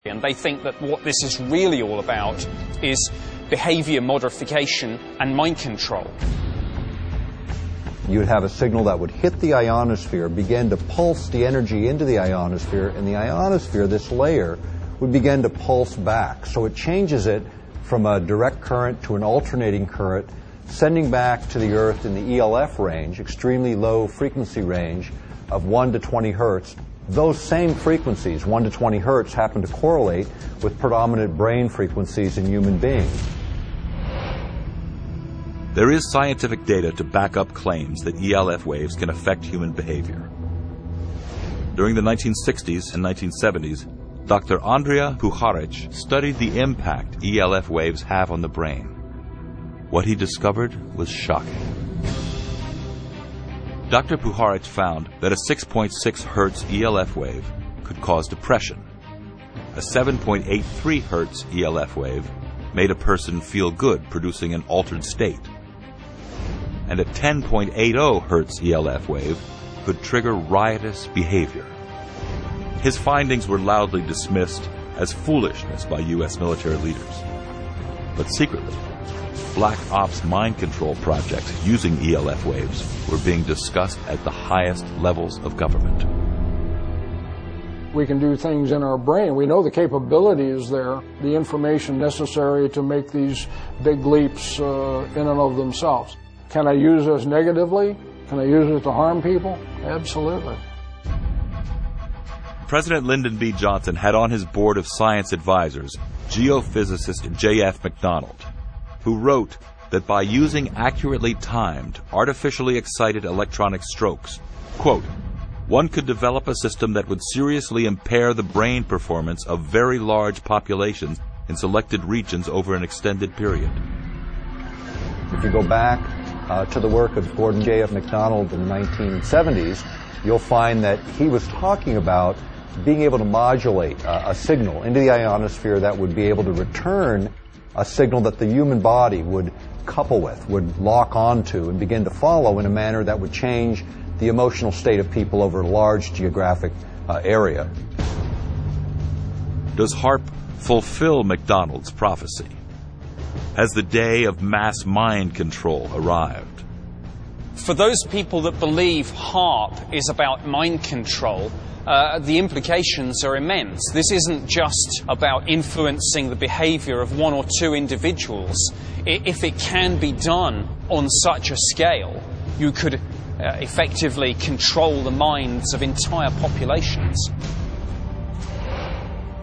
And they think that what this is really all about is behavior modification and mind control. You would have a signal that would hit the ionosphere, begin to pulse the energy into the ionosphere, and the ionosphere, this layer, would begin to pulse back. So it changes it from a direct current to an alternating current, sending back to the Earth in the ELF range, extremely low frequency range of 1 to 20 hertz. Those same frequencies, 1 to 20 hertz, happen to correlate with predominant brain frequencies in human beings. There is scientific data to back up claims that ELF waves can affect human behavior. During the 1960s and 1970s, Dr. Andrija Puharic studied the impact ELF waves have on the brain. What he discovered was shocking. Dr. Puharic found that a 6.6 hertz ELF wave could cause depression. A 7.83 hertz ELF wave made a person feel good, producing an altered state. And a 10.80 hertz ELF wave could trigger riotous behavior. His findings were loudly dismissed as foolishness by U.S. military leaders. But secretly, Black Ops mind control projects using ELF waves were being discussed at the highest levels of government. We can do things in our brain. We know the capability is there, the information necessary to make these big leaps in and of themselves. Can I use this negatively? Can I use it to harm people? Absolutely. President Lyndon B. Johnson had on his board of science advisors geophysicist J.F. McDonald, who wrote that by using accurately timed, artificially excited electronic strokes, quote, one could develop a system that would seriously impair the brain performance of very large populations in selected regions over an extended period. If you go back to the work of Gordon J.F. MacDonald in the 1970s, you'll find that he was talking about being able to modulate a signal into the ionosphere that would be able to return a signal that the human body would couple with, would lock onto and begin to follow in a manner that would change the emotional state of people over a large geographic area. Does HAARP fulfill MacDonald's prophecy? Has the day of mass mind control arrived? For those people that believe HAARP is about mind control, the implications are immense. This isn't just about influencing the behavior of one or two individuals. If it can be done on such a scale, you could effectively control the minds of entire populations.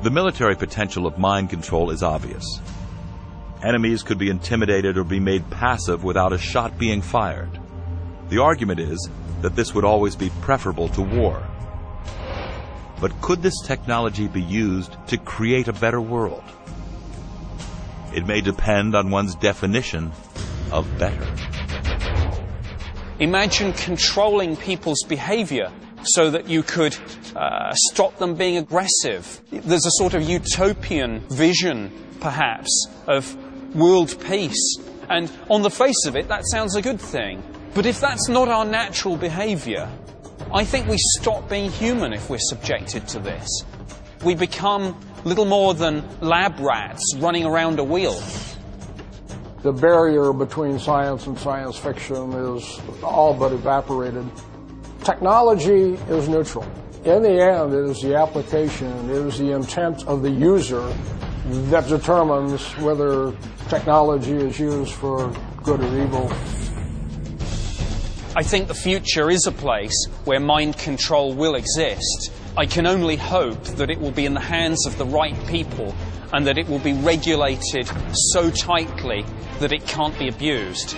The military potential of mind control is obvious. Enemies could be intimidated or be made passive without a shot being fired. The argument is that this would always be preferable to war. But could this technology be used to create a better world? It may depend on one's definition of better. Imagine controlling people's behavior so that you could stop them being aggressive. There's a sort of utopian vision, perhaps, of world peace. And on the face of it, that sounds a good thing. But if that's not our natural behavior, I think we stop being human if we're subjected to this. We become little more than lab rats running around a wheel. The barrier between science and science fiction is all but evaporated. Technology is neutral. In the end, it is the application, it is the intent of the user that determines whether technology is used for good or evil. I think the future is a place where mind control will exist. I can only hope that it will be in the hands of the right people and that it will be regulated so tightly that it can't be abused.